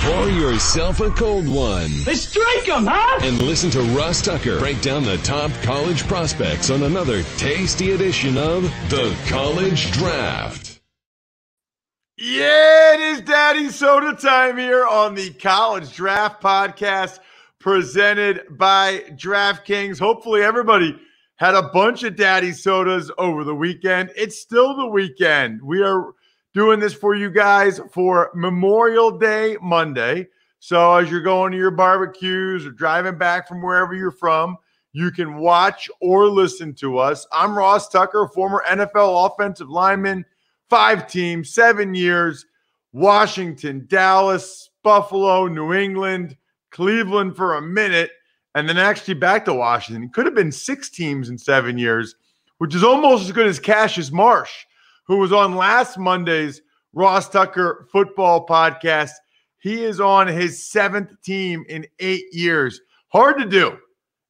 Pour yourself a cold one. Let's drink them, huh? And listen to Ross Tucker break down the top college prospects on another tasty edition of the College Draft. Yeah, it is Daddy Soda time here on the College Draft podcast presented by DraftKings. Hopefully everybody had a bunch of Daddy Sodas over the weekend. It's still the weekend. We are doing this for you guys for Memorial Day Monday. So as you're going to your barbecues or driving back from wherever you're from, you can watch or listen to us. I'm Ross Tucker, former NFL offensive lineman, 5 teams, 7 years, Washington, Dallas, Buffalo, New England, Cleveland for a minute, and then actually back to Washington. Could have been 6 teams in 7 years, which is almost as good as Cassius Marsh, who was on last Monday's Ross Tucker football podcast. He is on his 7th team in 8 years. Hard to do.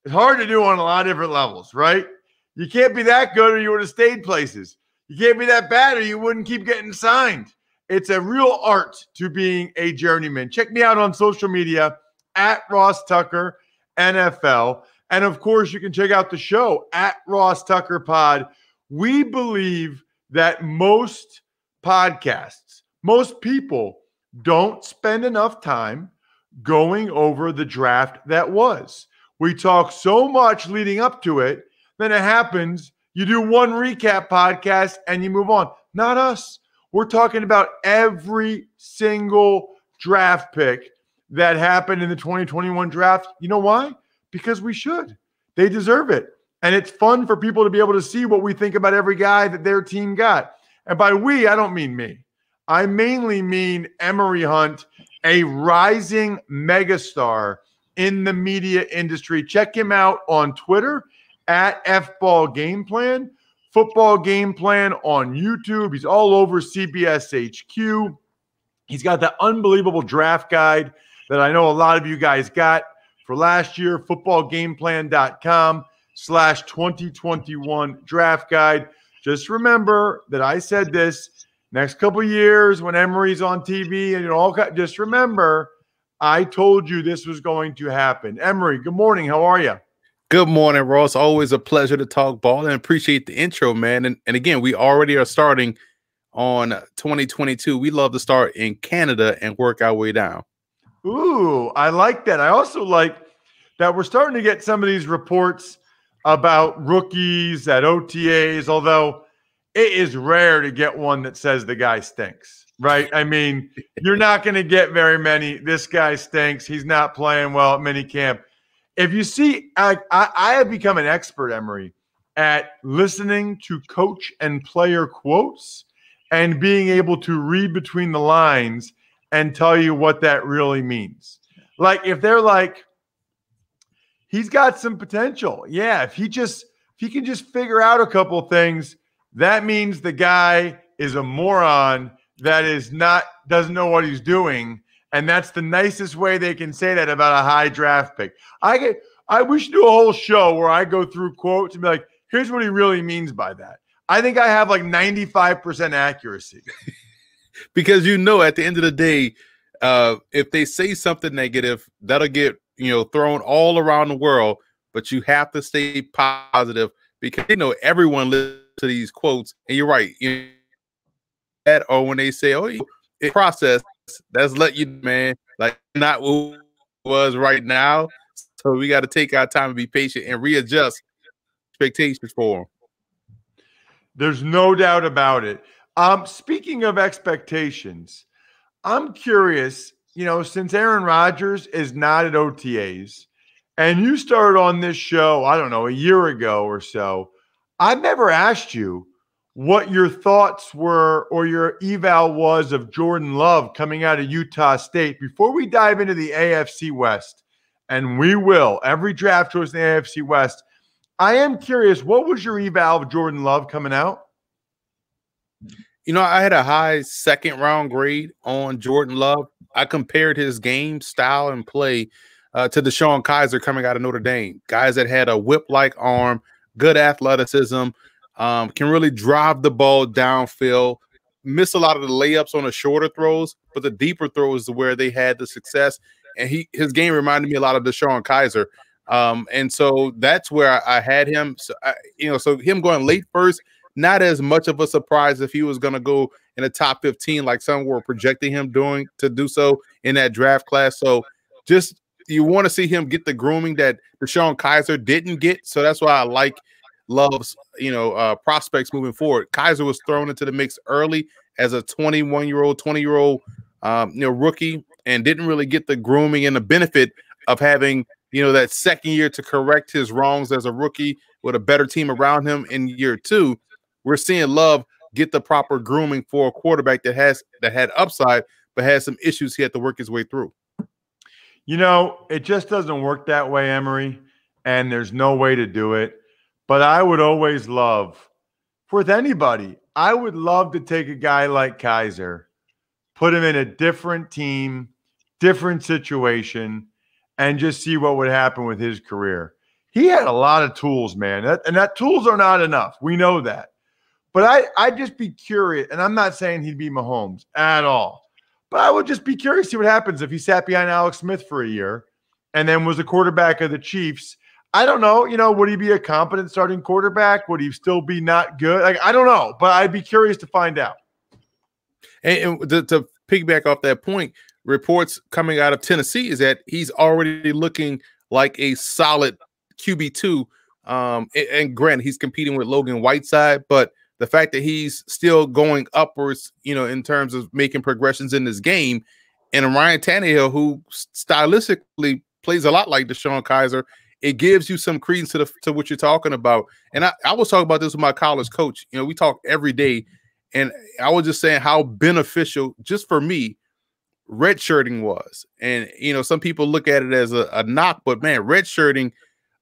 It's hard to do on a lot of different levels, right? You can't be that good or you would have stayed places. You can't be that bad or you wouldn't keep getting signed. It's a real art to being a journeyman. Check me out on social media at Ross Tucker NFL. And of course, you can check out the show at Ross Tucker Pod. We believe that most podcasts, most people don't spend enough time going over the draft that was. We talk so much leading up to it, then it happens, you do one recap podcast and you move on. Not us. We're talking about every single draft pick that happened in the 2021 draft. You know why? Because we should. They deserve it. And it's fun for people to be able to see what we think about every guy that their team got. And by we, I don't mean me. I mainly mean Emory Hunt, a rising megastar in the media industry. Check him out on Twitter at FBallGamePlan, Football Game Plan on YouTube. He's all over CBS HQ. He's got that unbelievable draft guide that I know a lot of you guys got for last year, footballgameplan.com/2021 draft guide. Just remember that I said this next couple of years when Emory's on TV and just remember I told you this was going to happen. Emory, good morning. How are you? Good morning, Ross. Always a pleasure to talk ball and appreciate the intro, man. And again, we already are starting on 2022. We love to start in Canada and work our way down. Ooh, I like that. I also like that we're starting to get some of these reports about rookies at OTAs, although it is rare to get one that says the guy stinks, right? I mean, you're not going to get very many. This guy stinks. He's not playing well at minicamp. If you see, I have become an expert, Emory, at listening to coach and player quotes and being able to read between the lines and tell you what that really means. Like if they're like, he's got some potential. Yeah, if he can just figure out a couple things, that means the guy is a moron that doesn't know what he's doing. And that's the nicest way they can say that about a high draft pick. We should do a whole show where I go through quotes and be like, here's what he really means by that. I think I have like 95% accuracy. Because at the end of the day, if they say something negative, that'll get thrown all around the world. But you have to stay positive because everyone listens to these quotes. And you're right. Or when they say, "Oh, it's process," that's let you, man, like not what it was right now. So we got to take our time and be patient and readjust expectations for them. There's no doubt about it. Speaking of expectations, I'm curious, since Aaron Rodgers is not at OTAs and you started on this show, I don't know, a year ago or so, I've never asked you what your thoughts were or your eval was of Jordan Love coming out of Utah State. Before we dive into the AFC West, and we will, every draft choice in the AFC West, I am curious, what was your eval of Jordan Love coming out? I had a high second-round grade on Jordan Love. I compared his game, style, and play to DeShone Kizer coming out of Notre Dame. Guys that had a whip-like arm, good athleticism, can really drive the ball downfield, miss a lot of the layups on the shorter throws, but the deeper throws is where they had the success. And his game reminded me a lot of DeShone Kizer. And so that's where I had him. So, so him going late first, not as much of a surprise if he was going to go in the top 15, like some were projecting him to do so in that draft class. So just, you want to see him get the grooming that DeShone Kizer didn't get. So that's why I like Love's, prospects moving forward. Kizer was thrown into the mix early as a 21-year-old, 20-year-old, rookie, and didn't really get the grooming and the benefit of having, that second year to correct his wrongs as a rookie with a better team around him in year 2. We're seeing Love get the proper grooming for a quarterback that had upside, but had some issues he had to work his way through. It just doesn't work that way, Emory, and there's no way to do it. But I would always love, with anybody, I would love to take a guy like Kizer, put him in a different team, different situation, and just see what would happen with his career. He had a lot of tools, man, and that tools are not enough. We know that. But I'd just be curious, and I'm not saying he'd be Mahomes at all, but I would just be curious to see what happens if he sat behind Alex Smith for a year and then was a quarterback of the Chiefs. I don't know, would he be a competent starting quarterback? Would he still be not good? I don't know, but I'd be curious to find out. And to piggyback off that point, reports coming out of Tennessee is that he's already looking like a solid QB2. And granted, he's competing with Logan Whiteside, but the fact that he's still going upwards, in terms of making progressions in this game, and Ryan Tannehill, who stylistically plays a lot like DeShone Kizer, it gives you some credence to what you're talking about. And I was talking about this with my college coach. We talk every day, and I was just saying how beneficial, just for me, redshirting was. And, some people look at it as a knock, but man, redshirting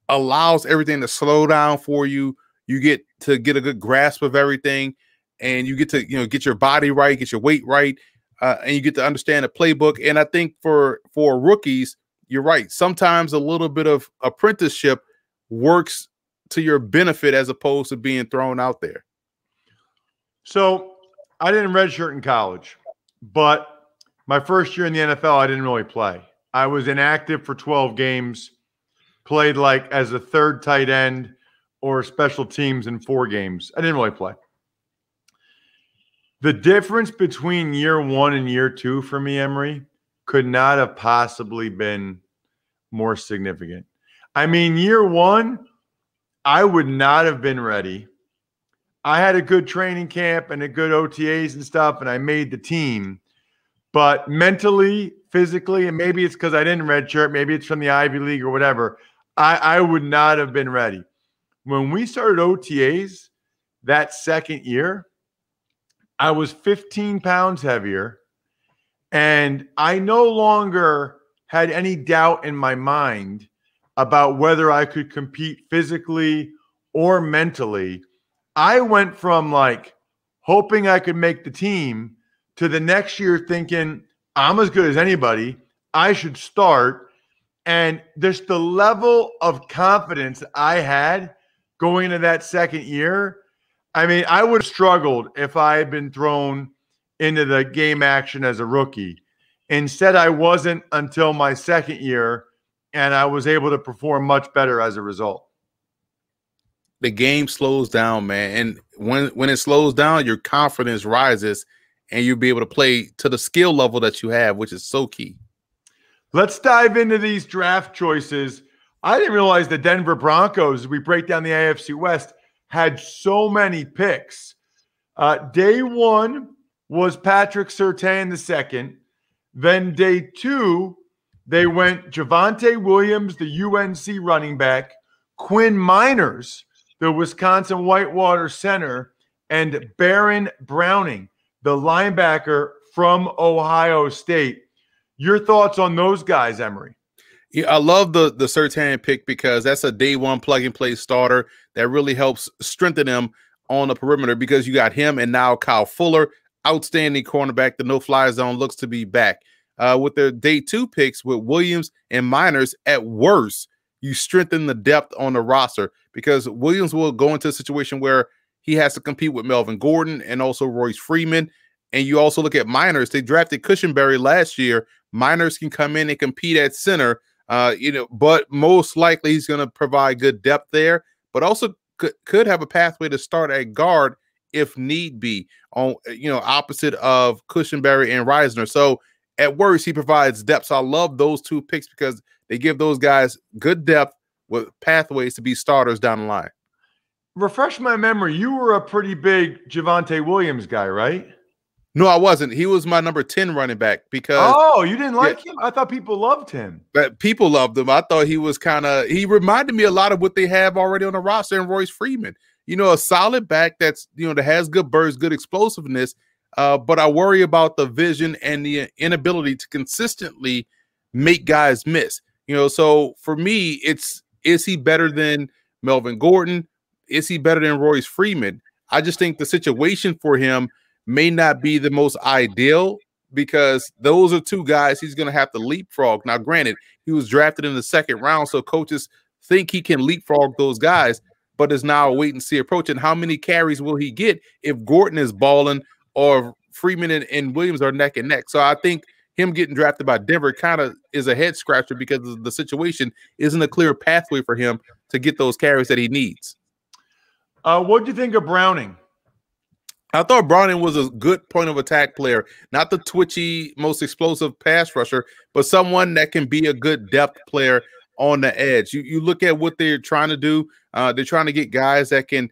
allows everything to slow down for you. You get to get a good grasp of everything, and you get to, get your body right, get your weight right, and you get to understand the playbook. And I think for rookies, you're right. Sometimes a little bit of apprenticeship works to your benefit as opposed to being thrown out there. So I didn't redshirt in college, but my first year in the NFL, I didn't really play. I was inactive for 12 games, played like as a third tight end or special teams in 4 games. I didn't really play. The difference between year 1 and year 2 for me, Emory, could not have possibly been more significant. Year 1, I would not have been ready. I had a good training camp and a good OTAs and stuff, and I made the team. But mentally, physically, and maybe it's because I didn't redshirt, maybe it's from the Ivy League or whatever, I would not have been ready. When we started OTAs that second year, I was 15 pounds heavier, and I no longer had any doubt in my mind about whether I could compete physically or mentally. I went from hoping I could make the team to the next year thinking I'm as good as anybody. I should start. And there's the level of confidence I had going into that second year. I would have struggled if I had been thrown into the game action as a rookie. Instead, I wasn't until my second year, and I was able to perform much better as a result. The game slows down, man. And when it slows down, your confidence rises, and you'll be able to play to the skill level that you have, which is so key. Let's dive into these draft choices. I didn't realize the Denver Broncos, as we break down the AFC West, had so many picks. Day 1 was Patrick Surtain II. Then day 2, they went Javonte Williams, the UNC running back, Quinn Miners, the Wisconsin Whitewater center, and Baron Browning, the linebacker from Ohio State. Your thoughts on those guys, Emory? Yeah, I love the Surtain pick because that's a day 1 plug-and-play starter that really helps strengthen them on the perimeter because you got him and now Kyle Fuller, outstanding cornerback. The no-fly zone looks to be back. With their day 2 picks with Williams and Miners, at worst, you strengthen the depth on the roster because Williams will go into a situation where he has to compete with Melvin Gordon and also Royce Freeman. And you also look at minors. They drafted Cushenberry last year. Minors can come in and compete at center, but most likely he's going to provide good depth there, but also could have a pathway to start at guard if need be, on opposite of Cushenberry and Reisner. So at worst, he provides depth. So I love those two picks because they give those guys good depth with pathways to be starters down the line. Refresh my memory. You were a pretty big Javonte Williams guy, right? No, I wasn't. He was my number 10 running back because you didn't like him? I thought people loved him. But people loved him. I thought he was he reminded me a lot of what they have already on the roster in Royce Freeman. A solid back that's, that has good burst, good explosiveness. But I worry about the vision and the inability to consistently make guys miss. So for me, is he better than Melvin Gordon? Is he better than Royce Freeman? I just think the situation for him may not be the most ideal because those are two guys he's going to have to leapfrog. Now, granted, he was drafted in the second round, so coaches think he can leapfrog those guys, but it's now a wait-and-see approach. And how many carries will he get if Gordon is balling or Freeman and Williams are neck and neck? So I think him getting drafted by Denver kind of is a head-scratcher because the situation isn't a clear pathway for him to get those carries that he needs. What do you think of Browning? I thought Browning was a good point of attack player, not the twitchy, most explosive pass rusher, but someone that can be a good depth player on the edge. You look at what they're trying to do. They're trying to get guys that can,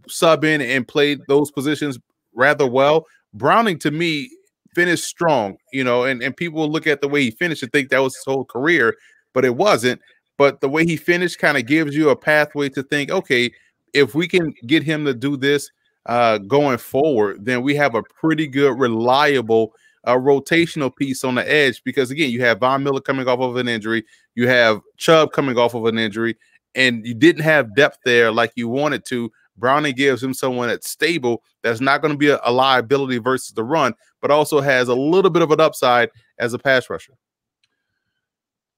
sub in and play those positions rather well. Browning, to me, finished strong, and people will look at the way he finished and think that was his whole career, but it wasn't. But the way he finished kind of gives you a pathway to think, okay, if we can get him to do this going forward, then we have a pretty good, reliable rotational piece on the edge because, again, you have Von Miller coming off of an injury. You have Chubb coming off of an injury, and you didn't have depth there like you wanted to. Browning gives him someone that's stable, that's not going to be a liability versus the run, but also has a little bit of an upside as a pass rusher.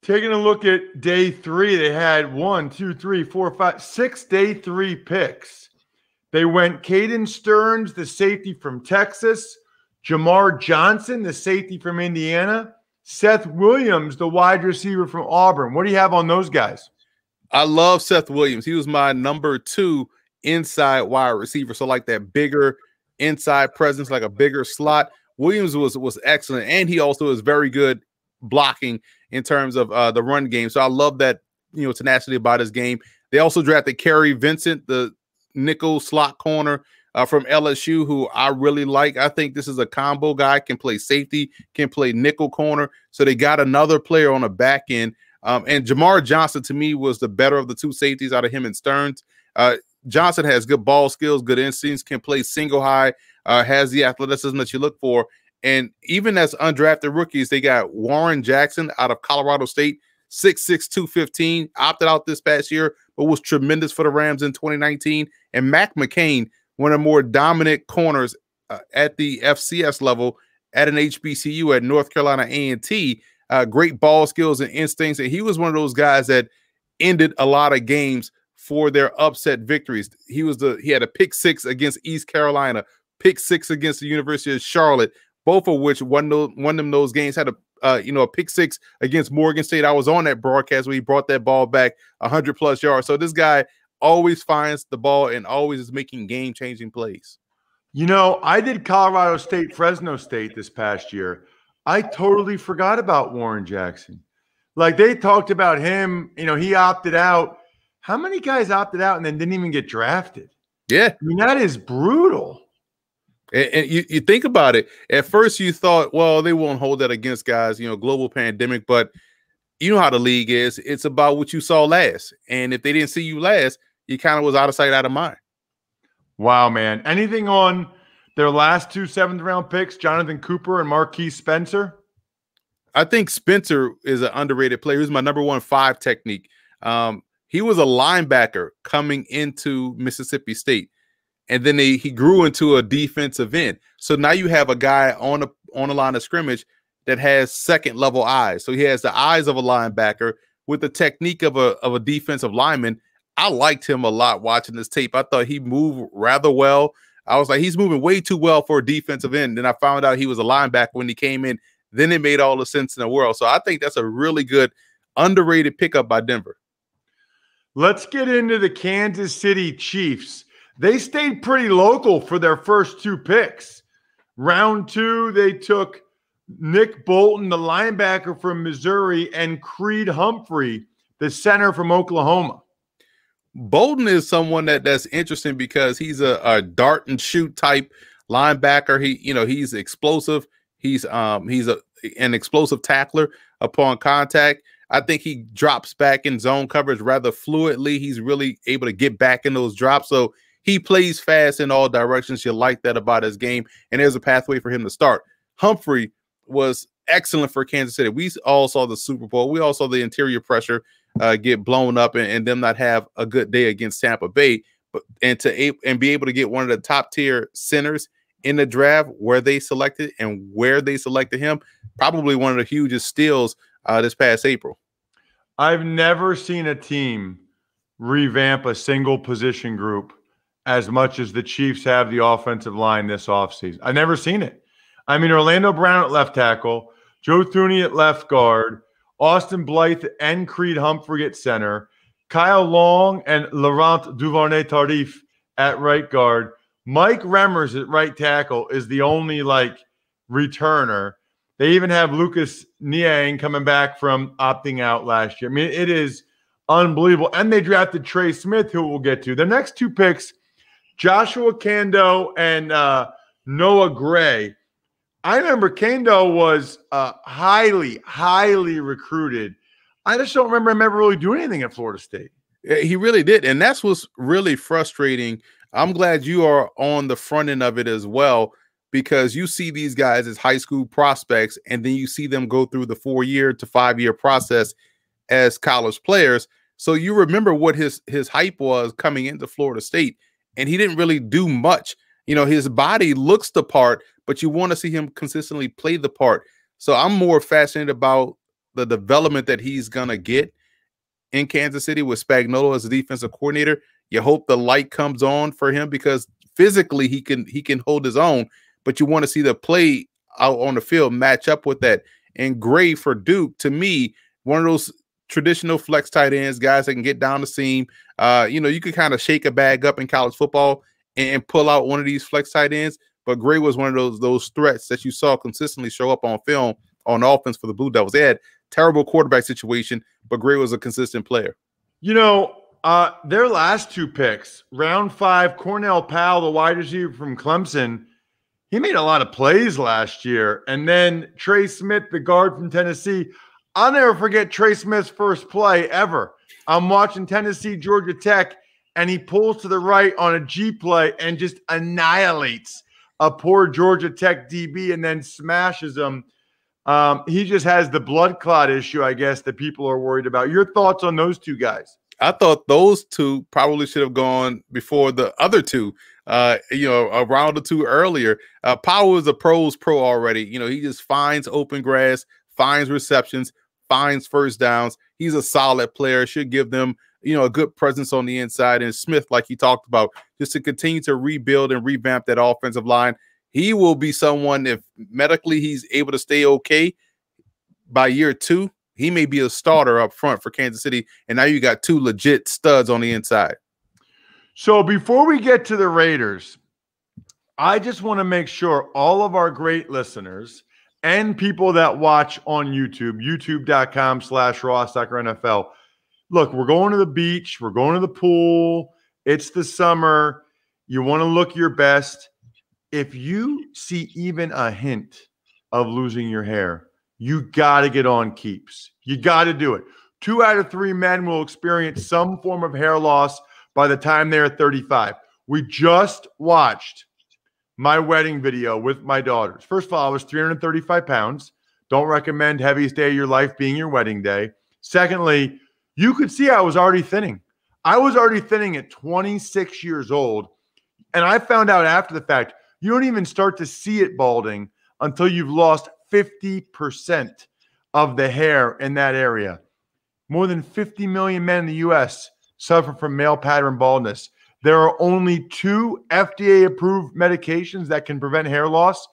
Taking a look at day 3, they had 6 day 3 picks. They went Caden Stearns, the safety from Texas, Jamar Johnson, the safety from Indiana, Seth Williams, the wide receiver from Auburn. What do you have on those guys? I love Seth Williams. He was my number 2 inside wide receiver. So like that bigger inside presence, like a bigger slot. Williams was excellent. And he also is very good blocking in terms of the run game. So I love that, tenacity about his game. They also drafted Kerry Vincent, the nickel slot corner from LSU, who I really like. I think this is a combo guy, can play safety, can play nickel corner. So they got another player on the back end. And Jamar Johnson, to me, was the better of the two safeties out of him and Stearns. Johnson has good ball skills, good instincts, can play single high, has the athleticism that you look for. And even as undrafted rookies, they got Warren Jackson out of Colorado State, 6'6", 215, opted out this past year, but was tremendous for the Rams in 2019. And Mac McCain, one of the more dominant corners at the FCS level at an HBCU at North Carolina A&T, great ball skills and instincts. And he was one of those guys that ended a lot of games for their upset victories. He had a pick 6 against East Carolina, pick 6 against the University of Charlotte, both of which won them those games. Had a pick 6 against Morgan State. I was on that broadcast where he brought that ball back 100+ yards. So this guy always finds the ball and always is making game-changing plays. I did Colorado State, Fresno State this past year. I totally forgot about Warren Jackson. Like, they talked about him, he opted out. How many guys opted out and then didn't even get drafted? Yeah. I mean, that is brutal. And you think about it. At first, you thought, well, they won't hold that against guys, global pandemic. But you know how the league is. It's about what you saw last. And if they didn't see you last, you kind of was out of sight, out of mind. Wow, man. Anything on their last 2 7th-round picks, Jonathan Cooper and Marquise Spencer? I think Spencer is an underrated player. He's my number 1 5 technique. He was a linebacker coming into Mississippi State. And then he grew into a defensive end. So now you have a guy on the line of scrimmage that has second-level eyes. So he has the eyes of a linebacker with the technique of a defensive lineman. I liked him a lot watching this tape. I thought he moved rather well. I was like, he's moving way too well for a defensive end. Then I found out he was a linebacker when he came in. Then it made all the sense in the world. So I think that's a really good, underrated pickup by Denver. Let's get into the Kansas City Chiefs. They stayed pretty local for their first 2 picks. Round 2, they took Nick Bolton, the linebacker from Missouri, and Creed Humphrey, the center from Oklahoma. Bolton is someone that's interesting because he's a dart and shoot type linebacker. He's explosive. He's an explosive tackler upon contact. I think he drops back in zone coverage rather fluidly. He's really able to get back in those drops. So he plays fast in all directions. You like that about his game. And there's a pathway for him to start. Humphrey was excellent for Kansas City. We all saw the Super Bowl. We all saw the interior pressure get blown up and them not have a good day against Tampa Bay. And be able to get one of the top tier centers in the draft where they selected him, probably one of the hugest steals this past April. I've never seen a team revamp a single position group as much as the Chiefs have the offensive line this offseason. I've never seen it. I mean, Orlando Brown at left tackle, Joe Thuney at left guard, Austin Blythe and Creed Humphrey at center, Kyle Long and Laurent Duvernay-Tardif at right guard. Mike Remmers at right tackle is the only returner. They even have Lucas Niang coming back from opting out last year. I mean, it is unbelievable. And they drafted Trey Smith, who we'll get to. The next 2 picks, Joshua Kando and Noah Gray. I remember Kando was highly, highly recruited. I just don't remember him ever really doing anything at Florida State. He really did. And that's what's really frustrating. I'm glad you are on the front end of it as well, because you see these guys as high school prospects, and then you see them go through the 4-year to 5-year process as college players. So you remember what his hype was coming into Florida State, and he didn't really do much. His body looks the part, but you want to see him consistently play the part. So I'm more fascinated about the development that he's going to get in Kansas City with Spagnuolo as a defensive coordinator. You hope the light comes on for him because physically he can hold his own, but you want to see the play out on the field match up with that. And Gray for Duke, to me, one of those traditional flex tight ends, guys that can get down the seam. You could kind of shake a bag up in college football and pull out one of these flex tight ends. But Gray was one of those threats that you saw consistently show up on film on offense for the Blue Devils. They had terrible quarterback situation, but Gray was a consistent player. Their last 2 picks, round 5, Cornell Powell, the wide receiver from Clemson, he made a lot of plays last year. And then Trey Smith, the guard from Tennessee. I'll never forget Trey Smith's first play ever. I'm watching Tennessee, Georgia Tech, and he pulls to the right on a G play and just annihilates a poor Georgia Tech DB and then smashes him. He just has the blood clot issue, I guess, that people are worried about. Your thoughts on those 2 guys? I thought those 2 probably should have gone before the other 2, a round or 2 earlier. Powell is a pro already. He just finds open grass, finds receptions, finds first downs. He's a solid player, should give them, a good presence on the inside. And Smith, like you talked about, just to continue to rebuild and revamp that offensive line. He will be someone, if medically he's able to stay okay by year 2, he may be a starter up front for Kansas City. And now you got 2 legit studs on the inside. So before we get to the Raiders, I just want to make sure all of our great listeners and people that watch on YouTube, youtube.com/RossTuckerNFL. Look, we're going to the beach. We're going to the pool. It's the summer. You want to look your best. If you see even a hint of losing your hair, you got to get on Keeps. You got to do it. 2 out of 3 men will experience some form of hair loss by the time they're 35. We just watched my wedding video with my daughters. First of all, I was 335 pounds. Don't recommend heaviest day of your life being your wedding day. Secondly, you could see I was already thinning. I was already thinning at 26 years old. And I found out after the fact, you don't even start to see it balding until you've lost 50% of the hair in that area. More than 50 million men in the U.S. suffer from male pattern baldness. There are only 2 FDA-approved medications that can prevent hair loss.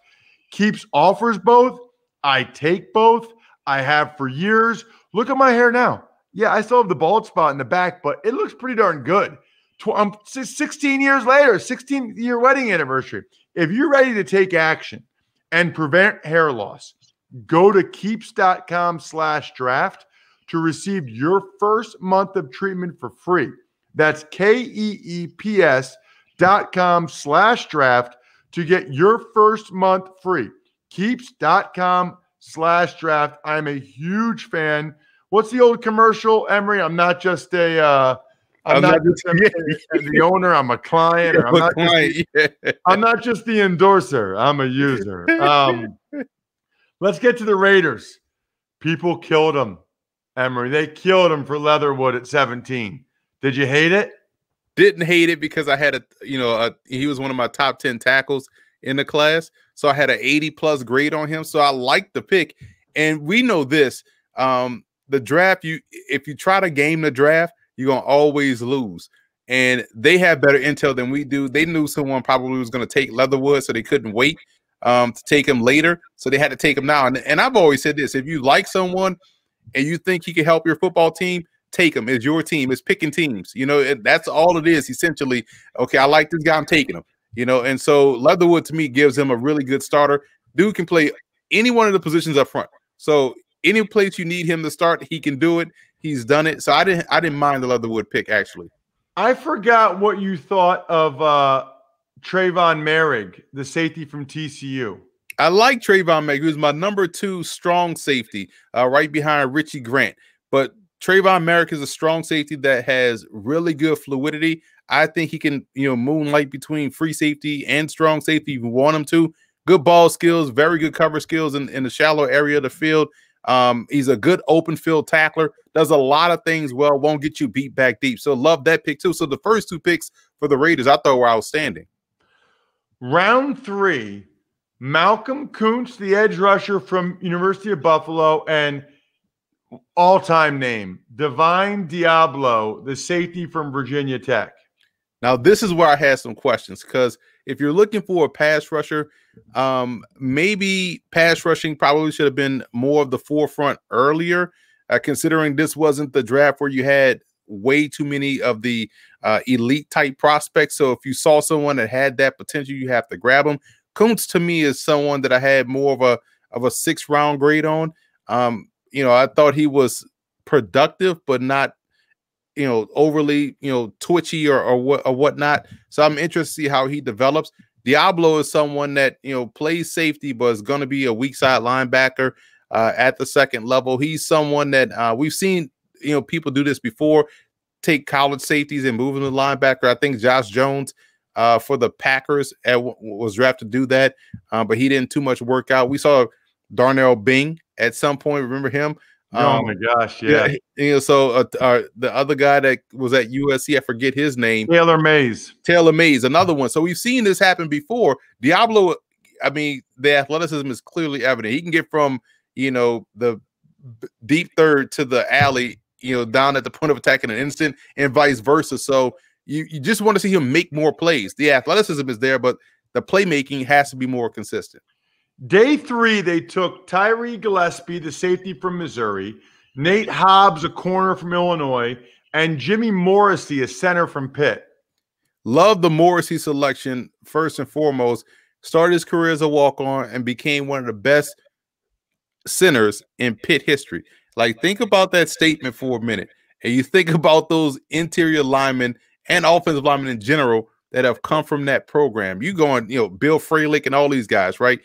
Keeps offers both. I take both. I have for years. Look at my hair now. Yeah, I still have the bald spot in the back, but it looks pretty darn good. 16 years later, 16-year wedding anniversary. If you're ready to take action and prevent hair loss, go to keeps.com/draft to receive your first month of treatment for free. That's KEEPS.com/draft to get your first month free. Keeps.com/draft. I'm a huge fan. What's the old commercial, Emory? I'm not just the owner. I'm a client. Or I'm not just the endorser. I'm a user. Let's get to the Raiders. People killed him, Emory. They killed him for Leatherwood at 17. Did you hate it? Didn't hate it because I had he was one of my top 10 tackles in the class. So I had an 80+ grade on him. So I liked the pick. And we know this, the draft, if you try to game the draft, you're going to always lose. And they have better intel than we do. They knew someone probably was going to take Leatherwood, so they couldn't wait to take him later. So they had to take him now. And I've always said this, if you like someone and you think he can help your football team, take him. It's your team. It's picking teams. That's all it is, essentially. Okay, I like this guy. I'm taking him. And so Leatherwood, to me, gives him a really good starter. Dude can play any one of the positions up front. So any place you need him to start, he can do it. He's done it. So I didn't mind the Leatherwood pick, actually. I forgot what you thought of Trayvon Merrick, the safety from TCU. I like Trayvon Merrick. He was my number 2 strong safety, right behind Richie Grant. But Trayvon Merrick is a strong safety that has really good fluidity. I think he can, moonlight between free safety and strong safety if you want him to. Good ball skills, very good cover skills in the shallow area of the field. He's a good open field tackler, does a lot of things well, won't get you beat back deep. So love that pick too. So the first 2 picks for the Raiders, I thought were outstanding. Round 3, Malcolm Kuntz, the edge rusher from University of Buffalo, and all-time name, Divine Diablo, the safety from Virginia Tech. Now, this is where I had some questions, because if you're looking for a pass rusher, maybe pass rushing probably should have been more of the forefront earlier, considering this wasn't the draft where you had way too many of the elite type prospects. So if you saw someone that had that potential, you have to grab them. Kuntz, to me, is someone that I had more of a 6th round grade on. I thought he was productive, but not overly, twitchy or whatnot. So I'm interested to see how he develops. Diablo is someone that, plays safety, but is going to be a weak side linebacker at the 2nd level. He's someone that we've seen, people do this before, take college safeties and move them to linebacker. I think Josh Jones for the Packers was drafted to do that, but he didn't too much work out. We saw Darnell Bing at some point. Remember him? Oh my gosh, yeah. So the other guy that was at USC, I forget his name. Taylor Mays, another one. So we've seen this happen before. Diablo, I mean, the athleticism is clearly evident. He can get from the deep third to the alley, down at the point of attack in an instant, and vice versa. So you just want to see him make more plays. The athleticism is there, but the playmaking has to be more consistent. Day 3, they took Tyree Gillespie, the safety from Missouri, Nate Hobbs, a corner from Illinois, and Jimmy Morrissey, a center from Pitt. Love the Morrissey selection, first and foremost. Started his career as a walk-on and became one of the best centers in Pitt history. Like, think about that statement for a minute. And you think about those interior linemen and offensive linemen in general that have come from that program. You going, Bill Fralick and all these guys, right?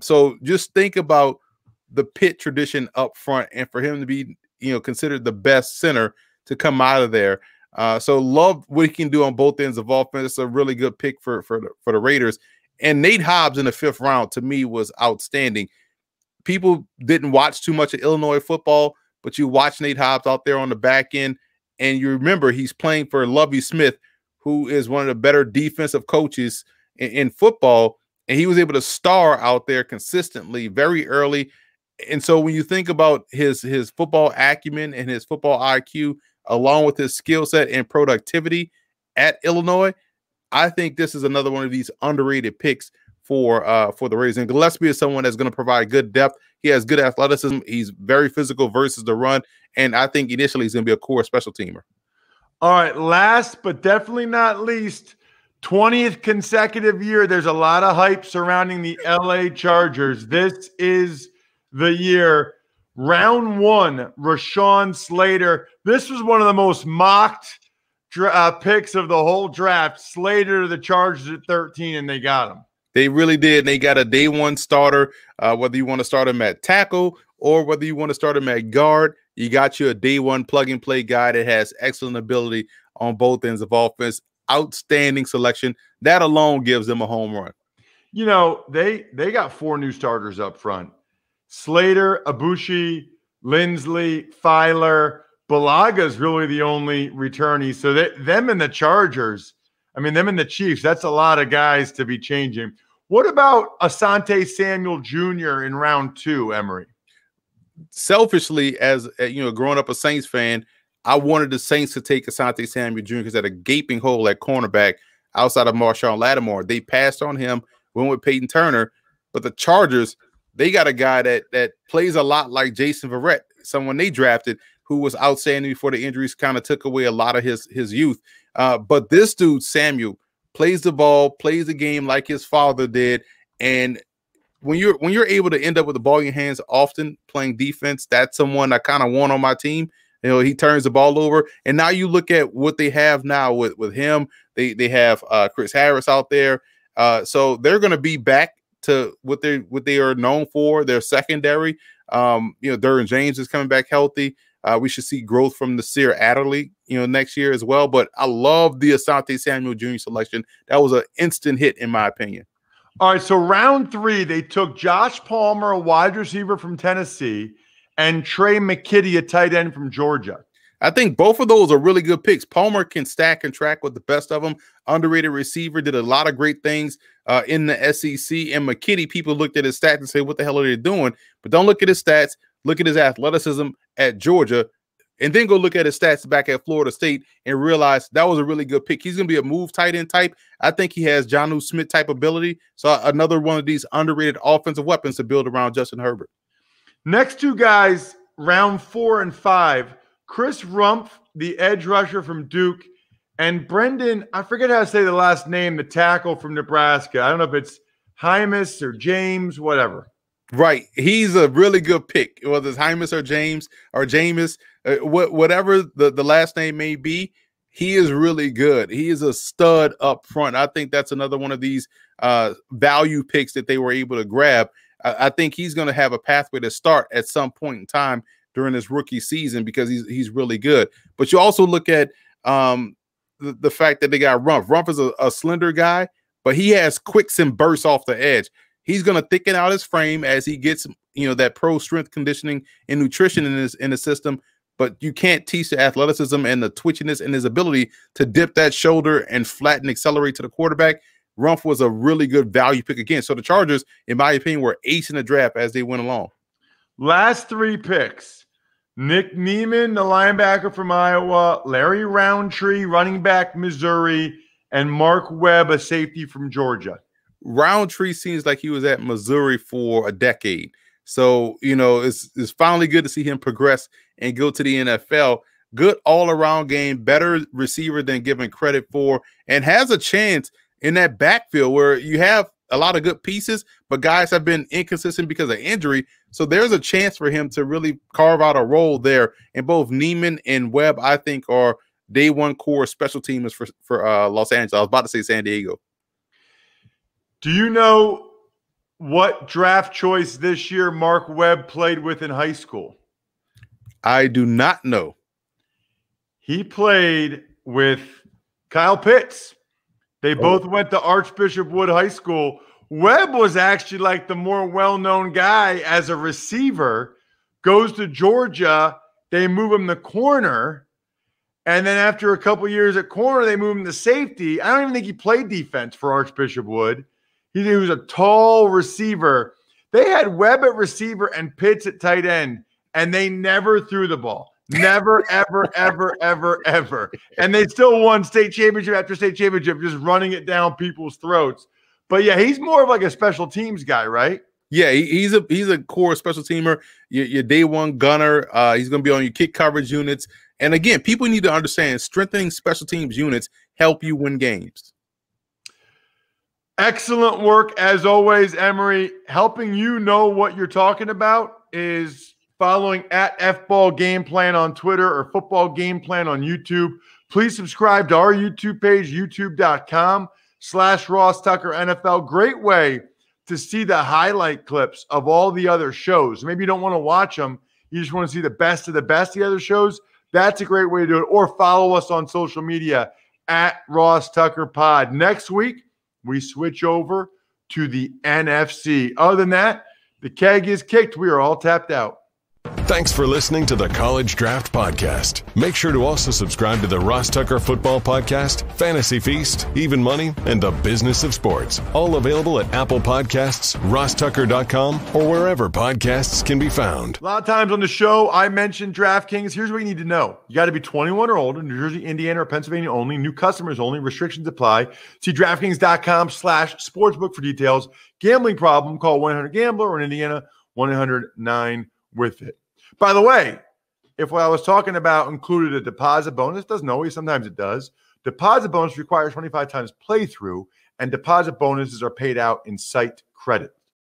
So just think about the Pitt tradition up front, and for him to be, considered the best center to come out of there. So love what he can do on both ends of offense. It's a really good pick for the Raiders. And Nate Hobbs in the 5th round, to me, was outstanding. People didn't watch too much of Illinois football, but you watch Nate Hobbs out there on the back end, and you remember he's playing for Lovie Smith, who is one of the better defensive coaches in football, and he was able to star out there consistently very early. And so when you think about his football acumen and his football IQ, along with his skill set and productivity, at Illinois. I think this is another one of these underrated picks for the Raiders. And Gillespie is someone that's going to provide good depth. He has good athleticism. He's very physical versus the run. And I think initially he's going to be a core special teamer. All right, last but definitely not least, 20th consecutive year. There's a lot of hype surrounding the LA Chargers. This is the year. Round 1, Rashawn Slater. This was one of the most mocked picks of the whole draft. Slater to the Chargers at 13, and they got him. They really did. They got a day one starter, whether you want to start him at tackle or whether you want to start him at guard. You got you a day one plug-and-play guy that has excellent ability on both ends of offense. Outstanding selection. That alone gives them a home run. You know, they got 4 new starters up front. Slater, Ibushi, Lindsley, Filer. Balaga is really the only returnee. So them and the Chargers, them and the Chiefs, that's a lot of guys to be changing. What about Asante Samuel Jr. in round 2, Emory? Selfishly, as growing up a Saints fan, I wanted the Saints to take Asante Samuel Jr. because they had a gaping hole at cornerback outside of Marshawn Lattimore. They passed on him, went with Peyton Turner, but the Chargers, they got a guy that plays a lot like Jason Verrett, someone they drafted who was outstanding before the injuries kind of took away a lot of his youth. But this dude, Samuel, plays the ball, plays the game like his father did, and when you're able to end up with the ball in your hands often playing defense, that's someone I kind of want on my team. He turns the ball over, and now you look at what they have now with him. They have Chris Harris out there, so they're going to be back to what they are known for. Their secondary, Derwin James is coming back healthy. We should see growth from Nasir Adderley, next year as well. But I love the Asante Samuel Jr. selection. That was an instant hit in my opinion. All right, so round 3, they took Josh Palmer, a wide receiver from Tennessee, and Trey McKitty, a tight end from Georgia. I think both of those are really good picks. Palmer can stack and track with the best of them. Underrated receiver, did a lot of great things in the SEC. And McKitty, people looked at his stats and say, what the hell are they doing? But don't look at his stats. Look at his athleticism at Georgia. And then go look at his stats back at Florida State and realize that was a really good pick. He's going to be a move tight end type. I think he has Jonnu Smith type ability. So another one of these underrated offensive weapons to build around Justin Herbert. Next 2 guys, round 4 and 5, Chris Rumpf, the edge rusher from Duke, and Brendan, I forget how to say the last name, the tackle from Nebraska. I don't know if it's Hymus or James, whatever. Right. He's a really good pick, whether it's Hymus or James or Jameis, whatever the last name may be. He is really good. He is a stud up front. I think that's another one of these value picks that they were able to grab. I think he's going to have a pathway to start at some point in time during his rookie season because he's really good. But you also look at the fact that they got Rumpf. Rumpf is a slender guy, but he has quicks and bursts off the edge. He's going to thicken out his frame as he gets, that pro strength conditioning and nutrition in the system. But you can't teach the athleticism and the twitchiness and his ability to dip that shoulder and flatten, accelerate to the quarterback. Rumpf was a really good value pick again. So the Chargers, in my opinion, were ace in the draft as they went along. Last 3 picks. Nick Neiman, the linebacker from Iowa, Larry Roundtree, running back, Missouri, and Mark Webb, a safety from Georgia. Roundtree seems like he was at Missouri for a decade. So, it's finally good to see him progress and go to the NFL. Good all-around game, better receiver than given credit for, and has a chance in that backfield where you have a lot of good pieces, but guys have been inconsistent because of injury. So there's a chance for him to really carve out a role there. And both Neiman and Webb, I think, are day one core special teamers for Los Angeles. I was about to say San Diego. Do you know what draft choice this year Mark Webb played with in high school? I do not know. He played with Kyle Pitts. They both went to Archbishop Wood High School. Webb was actually like the more well-known guy as a receiver, goes to Georgia. They move him to corner. And then after a couple years at corner, they move him to safety. I don't even think he played defense for Archbishop Wood. He was a tall receiver. They had Webb at receiver and Pitts at tight end, and they never threw the ball. Never, ever, ever, ever, ever. And they still won state championship after state championship, just running it down people's throats. But yeah, he's more of like a special teams guy, right? Yeah, he's a core special teamer. Your day one gunner. He's going to be on your kick coverage units. And again, people need to understand strengthening special teams units help you win games. Excellent work as always, Emory. Helping you know what you're talking about is following at FBall Game Plan on Twitter or Football Game Plan on YouTube. Please subscribe to our YouTube page, youtube.com/Ross Tucker NFL. Great way to see the highlight clips of all the other shows. Maybe you don't want to watch them. You just want to see the best of the other shows. That's a great way to do it. Or follow us on social media at Ross Tucker Pod. Next week, we switch over to the NFC. Other than that, the keg is kicked. We are all tapped out. Thanks for listening to the College Draft Podcast. Make sure to also subscribe to the Ross Tucker Football Podcast, Fantasy Feast, Even Money, and The Business of Sports. All available at Apple Podcasts, rosstucker.com, or wherever podcasts can be found. A lot of times on the show, I mentioned DraftKings. Here's what you need to know. You got to be 21 or older, New Jersey, Indiana, or Pennsylvania only. New customers only. Restrictions apply. See DraftKings.com/sportsbook for details. Gambling problem, call 1-800-GAMBLER, or in Indiana, 1-800-9-WITH-IT. By the way, if what I was talking about included a deposit bonus, doesn't always, sometimes it does. Deposit bonus requires 25 times playthrough, and deposit bonuses are paid out in site credit.